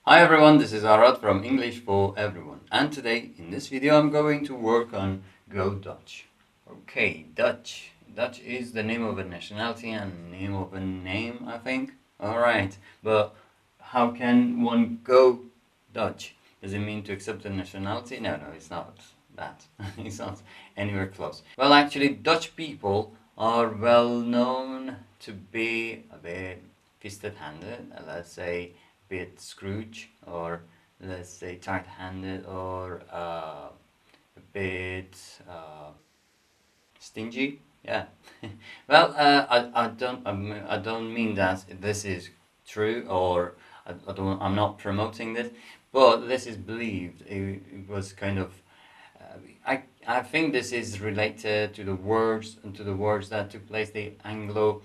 Hi everyone, this is Arad from English for Everyone, and today in this video I'm going to work on Go Dutch. Okay, Dutch. Dutch is the name of a nationality and name of a name, I think. Alright, but how can one go Dutch? Does it mean to accept a nationality? No, it's not that. It's not anywhere close. Well, actually, Dutch people are well known to be a bit fisted-handed, let's say bit Scrooge, or let's say tight-handed, or a bit stingy. Yeah. Well, I don't mean that this is true, or I'm not promoting this, but this is believed. It was kind of. I think this is related to the words that took place, the Anglo-Dutch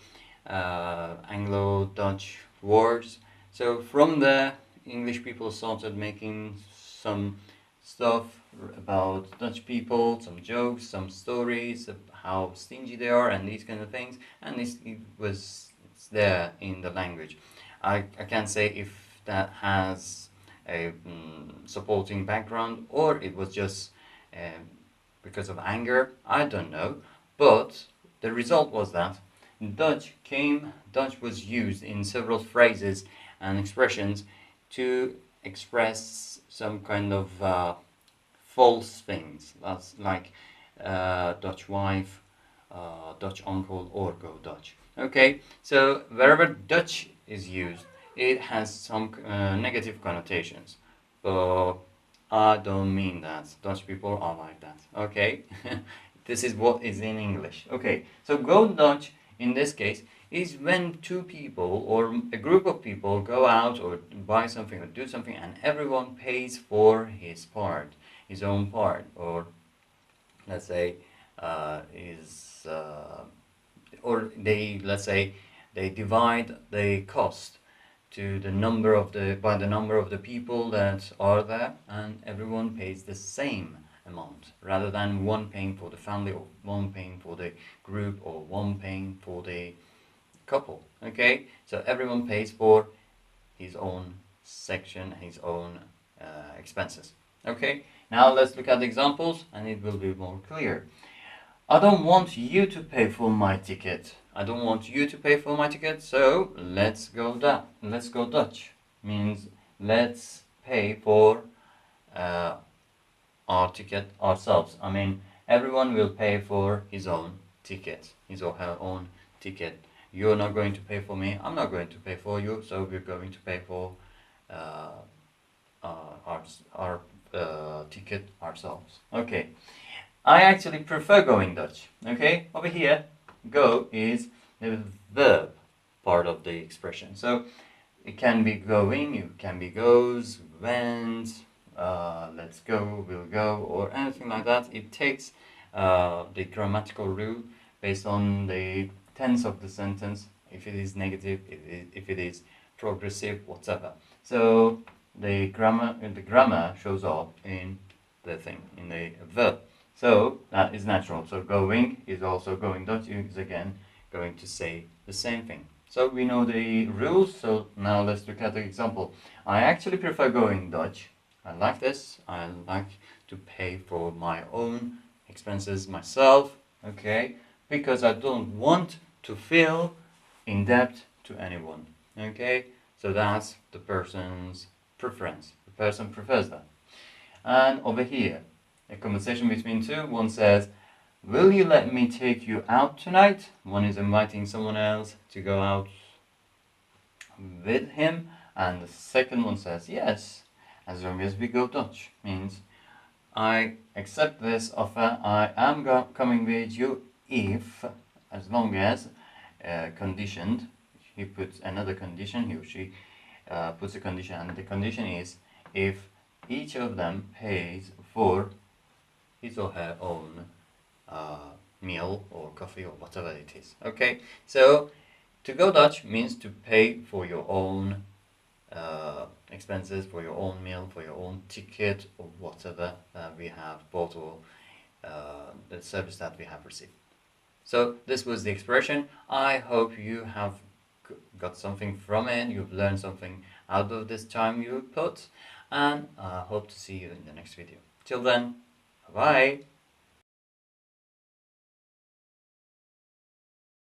wars. So from there, English people started making some stuff about Dutch people, some jokes, some stories of how stingy they are, and these kind of things. And it's there in the language. I can't say if that has a supporting background or it was just um, because of anger. I don't know, but the result was that Dutch was used in several phrases and expressions to express some kind of false things. That's like Dutch wife, Dutch uncle, or go Dutch. Okay, so wherever Dutch is used, it has some negative connotations. But I don't mean that. Dutch people are like that. Okay, this is what is in English. Okay, so go Dutch in this case is when two people or a group of people go out or buy something or do something and everyone pays for his own part, or let's say is or they let's say they divide the cost to the number of the by the number of the people that are there, and everyone pays the same amount rather than one paying for the family or one paying for the group or one paying for the couple. Okay, so everyone pays for his own section, his own expenses. Okay, now let's look at the examples and it will be more clear. I don't want you to pay for my ticket. I don't want you to pay for my ticket, so let's go Let's go Dutch. Means let's pay for uh, our ticket ourselves. I mean, everyone will pay for his own ticket, his or her own ticket. You're not going to pay for me. I'm not going to pay for you. So we're going to pay for uh, our ticket ourselves. Okay. I actually prefer going Dutch. Okay, over here, go is the verb part of the expression. So it can be going, it can be goes, went, let's go, will go, or anything like that. It takes the grammatical rule based on the tense of the sentence, if it is negative, if it is progressive, whatever. So the grammar shows up in the thing, in the verb. So that is natural. So going is also going Dutch is again going to say the same thing. So we know the rules. So now let's look at the example. I actually prefer going Dutch. I like this. I like to pay for my own expenses myself. Okay, because I don't want to feel in debt to anyone. Okay, so that's the person's preference. The person prefers that. And over here, a conversation between two. One says, will you let me take you out tonight? One is inviting someone else to go out with him. And the second one says, yes, as long as we go Dutch. Means, I accept this offer. I am coming with you if, as long as, conditioned. He puts another condition, he or she puts a condition, and the condition is if each of them pays for his or her own meal or coffee or whatever it is. Okay, so to go Dutch means to pay for your own expenses, for your own meal, for your own ticket, or whatever we have bought, or the service that we have received. So this was the expression. I hope you have got something from it, you've learned something out of this time you put, and I hope to see you in the next video. Till then, bye.